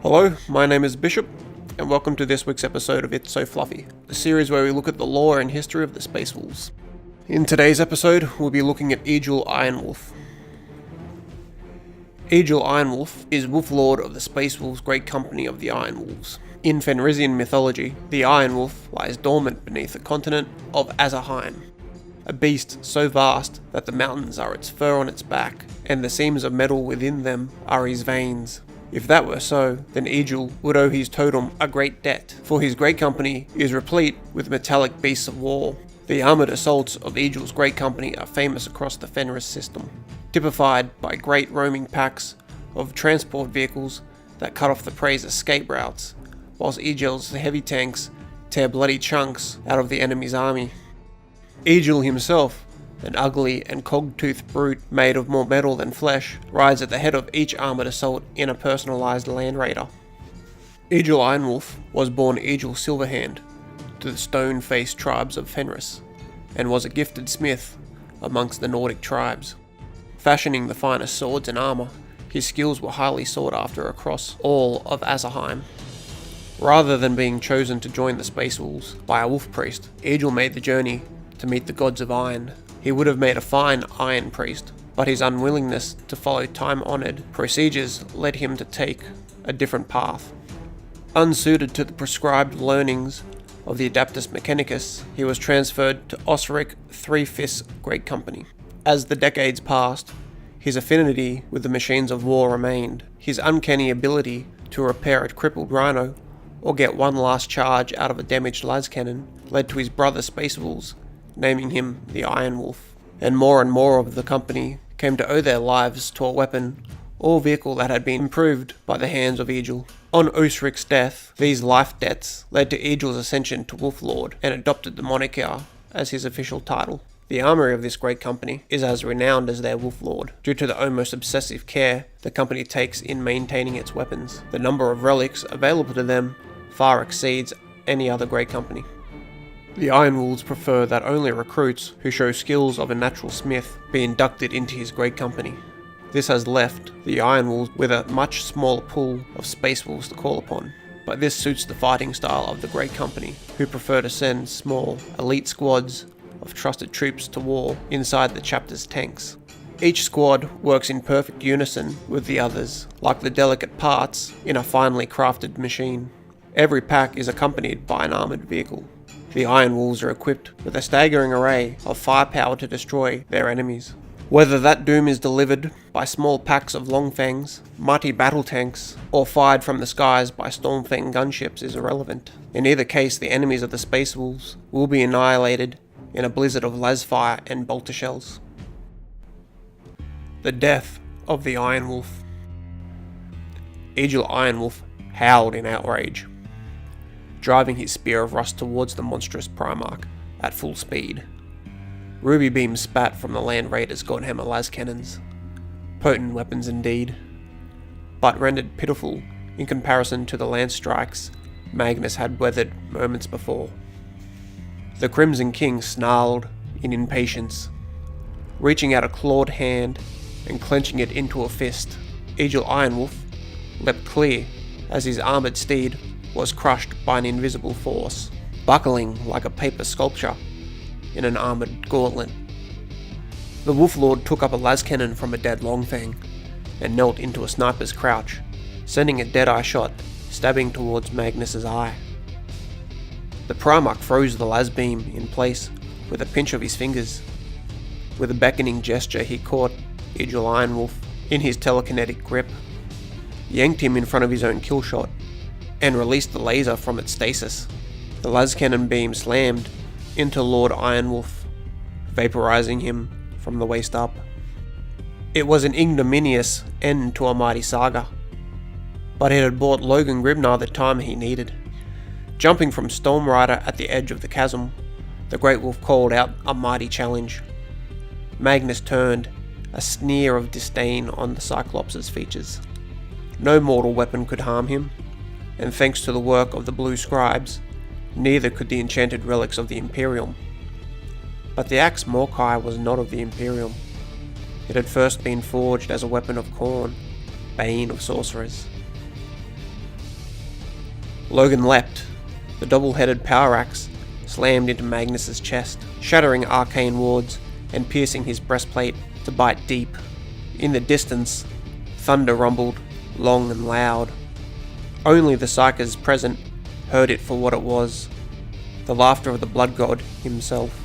Hello, my name is Bishop, and welcome to this week's episode of It's So Fluffy, a series where we look at the lore and history of the Space Wolves. In today's episode, we'll be looking at Egil Ironwolf. Egil Ironwolf is Wolf Lord of the Space Wolves' great company of the Iron Wolves. In Fenrisian mythology, the Iron Wolf lies dormant beneath the continent of Azarheim, a beast so vast that the mountains are its fur on its back, and the seams of metal within them are his veins. If that were so, then Egil would owe his totem a great debt, for his great company is replete with metallic beasts of war. The armoured assaults of Egil's great company are famous across the Fenris system, typified by great roaming packs of transport vehicles that cut off the prey's escape routes, whilst Egil's heavy tanks tear bloody chunks out of the enemy's army. Egil himself, an ugly and cog-toothed brute made of more metal than flesh, rides at the head of each armoured assault in a personalised Land Raider. Egil Ironwolf was born Egil Silverhand to the stone-faced tribes of Fenris, and was a gifted smith amongst the Nordic tribes. Fashioning the finest swords and armour, his skills were highly sought after across all of Azarheim. Rather than being chosen to join the Space Wolves by a wolf priest, Egil made the journey to meet the gods of iron. He would have made a fine Iron Priest, but his unwillingness to follow time-honoured procedures led him to take a different path. Unsuited to the prescribed learnings of the Adeptus Mechanicus, he was transferred to Osric Three-Fifths Great Company. As the decades passed, his affinity with the machines of war remained. His uncanny ability to repair a crippled rhino or get one last charge out of a damaged las cannon led to his brother Space Wolves naming him the Iron Wolf, and more of the company came to owe their lives to a weapon or vehicle that had been improved by the hands of Egil. On Osric's death, these life debts led to Egil's ascension to Wolf Lord and adopted the moniker as his official title. The armory of this great company is as renowned as their Wolf Lord, due to the almost obsessive care the company takes in maintaining its weapons. The number of relics available to them far exceeds any other great company. The Iron Wolves prefer that only recruits who show skills of a natural smith be inducted into his great company. This has left the Iron Wolves with a much smaller pool of Space Wolves to call upon, but this suits the fighting style of the great company, who prefer to send small, elite squads of trusted troops to war inside the chapter's tanks. Each squad works in perfect unison with the others, like the delicate parts in a finely crafted machine. Every pack is accompanied by an armoured vehicle. The Iron Wolves are equipped with a staggering array of firepower to destroy their enemies. Whether that doom is delivered by small packs of Longfangs, mighty battle tanks, or fired from the skies by Stormfang gunships is irrelevant. In either case, the enemies of the Space Wolves will be annihilated in a blizzard of lasfire and bolter shells. The death of the Iron Wolf. Egil Ironwolf howled in outrage, driving his spear of rust towards the monstrous Primarch at full speed. Ruby beams spat from the Land Raider's Godhammer las cannons, potent weapons indeed, but rendered pitiful in comparison to the lance strikes Magnus had weathered moments before. The Crimson King snarled in impatience, reaching out a clawed hand and clenching it into a fist. Egil Ironwolf leapt clear as his armoured steed was crushed by an invisible force, buckling like a paper sculpture in an armoured gauntlet. The Wolf Lord took up a las cannon from a dead Longfang and knelt into a sniper's crouch, sending a dead-eye shot stabbing towards Magnus's eye. The Primarch froze the las beam in place with a pinch of his fingers. With a beckoning gesture, he caught Egil Ironwolf in his telekinetic grip, yanked him in front of his own kill shot, and released the laser from its stasis. The las cannon beam slammed into Lord Ironwolf, vaporizing him from the waist up. It was an ignominious end to a mighty saga, but it had bought Logan Grimnar the time he needed. Jumping from Stormrider at the edge of the chasm, the Great Wolf called out a mighty challenge. Magnus turned, a sneer of disdain on the Cyclops' features. No mortal weapon could harm him, and thanks to the work of the Blue Scribes, neither could the enchanted relics of the Imperium. But the axe Morkai was not of the Imperium. It had first been forged as a weapon of Khorne, bane of sorcerers. Logan leapt. The double-headed power axe slammed into Magnus's chest, shattering arcane wards and piercing his breastplate to bite deep. In the distance, thunder rumbled, long and loud. Only the psykers present heard it for what it was, the laughter of the blood god himself.